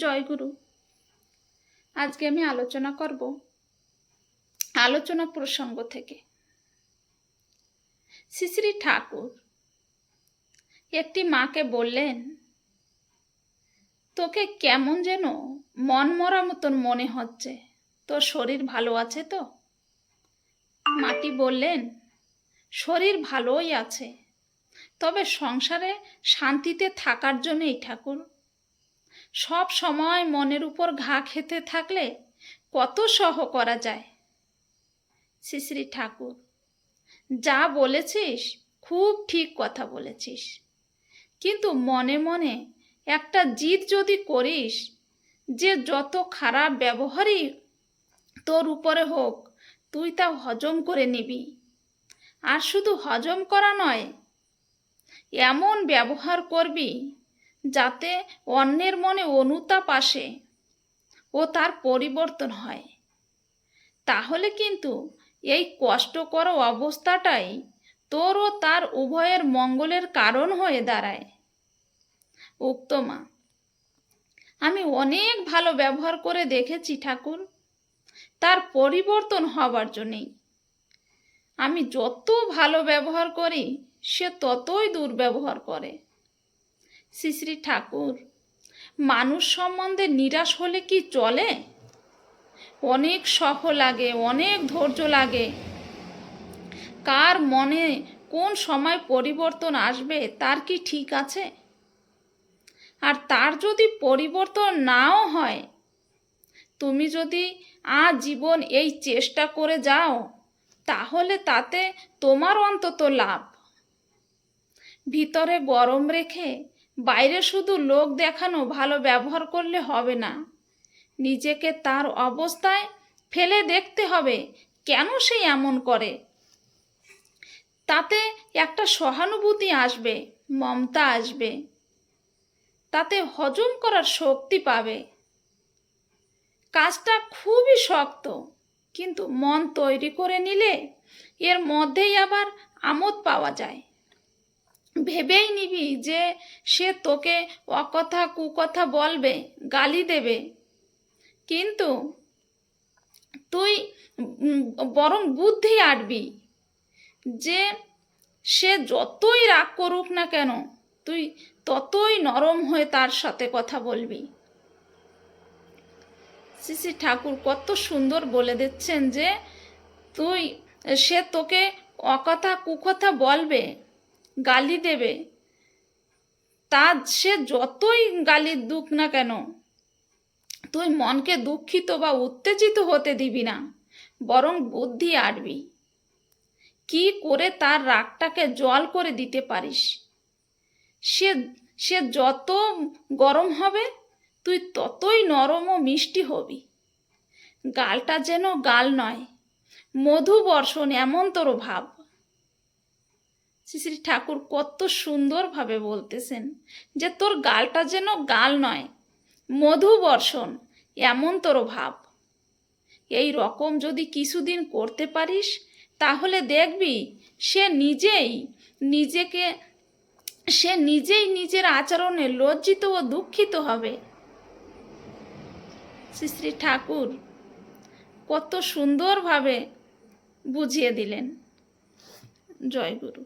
জয়গুরু। আজকে আমি আলোচনা করব আলোচনা প্রসঙ্গ থেকে। শ্রী শ্রী ঠাকুর একটি মাকে বললেন, তোকে কেমন যেন মন মরা মতন মনে হচ্ছে, তোর শরীর ভালো আছে তো? মাটি বললেন, শরীর ভালোই আছে, তবে সংসারে শান্তিতে থাকার জন্যই ঠাকুর। সব সময় মনের উপর ঘা খেতে থাকলে কত সহ করা যায়। শ্রী শ্রী ঠাকুর, যা বলেছিস খুব ঠিক কথা বলেছিস, কিন্তু মনে মনে একটা জিদ যদি করিস যে যত খারাপ ব্যবহারই তোর উপরে হোক তুই তা হজম করে নিবি, আর শুধু হজম করা নয়, এমন ব্যবহার করবি যাতে অন্যের মনে অনুতাপ আসে ও তার পরিবর্তন হয়, তাহলে কিন্তু এই কষ্টকর অবস্থাটাই তোর ও তার উভয়ের মঙ্গলের কারণ হয়ে দাঁড়ায়। উক্ত মা, আমি অনেক ভালো ব্যবহার করে দেখেছি ঠাকুর, তার পরিবর্তন হবার জন্যেই। আমি যত ভালো ব্যবহার করি সে ততই দুর্ব্যবহার করে। শ্রী শ্রী ঠাকুর, মানুষ সম্বন্ধে নিরাশ হলে কি চলে? অনেক সহ লাগে, অনেক ধৈর্য লাগে। কার মনে কোন সময় পরিবর্তন আসবে তার কি ঠিক আছে? আর তার যদি পরিবর্তন নাও হয়, তুমি যদি আজীবন এই চেষ্টা করে যাও, তাহলে তাতে তোমার অন্তত লাভ। ভিতরে গরম রেখে বাইরে শুধু লোক দেখানো ভালো ব্যবহার করলে হবে না, নিজেকে তার অবস্থায় ফেলে দেখতে হবে কেন সে এমন করে। তাতে একটা সহানুভূতি আসবে, মমতা আসবে, তাতে হজম করার শক্তি পাবে। কাজটা খুবই শক্ত, কিন্তু মন তৈরি করে নিলে এর মধ্যেই আবার আমোদ পাওয়া যায়। ভেবেই নিবি যে সে তোকে অকথা কুকথা বলবে, গালি দেবে, কিন্তু তুই বরং বুদ্ধি আটবি যে সে যতই রাগ করুক না কেন তুই ততই নরম হয়ে তার সাথে কথা বলবি। শ্রী শ্রী ঠাকুর কত সুন্দর বলে দিচ্ছেন যে সে তোকে অকথা কুকথা বলবে, গালি দেবে, তা সে যতই গালি দুক না কেন তুই মনকে দুঃখিত বা উত্তেজিত হতে দিবি না, বরং বুদ্ধি আটবি কি করে তার রাগটাকে জল করে দিতে পারিস। সে যত গরম হবে তুই ততই নরম ও মিষ্টি হবি। গালটা যেন গাল নয়, মধু বর্ষণ, এমন তোর ভাব। শ্রী শ্রী ঠাকুর কত সুন্দরভাবে বলতেছেন যে তোর গালটা যেন গাল নয়, মধু বর্ষণ, এমন তোর ভাব। এই রকম যদি কিছুদিন করতে পারিস, তাহলে দেখবি সে নিজেই নিজের আচরণে লজ্জিত ও দুঃখিত হবে। শ্রী শ্রী ঠাকুর কত সুন্দরভাবে বুঝিয়ে দিলেন। জয় গুরু।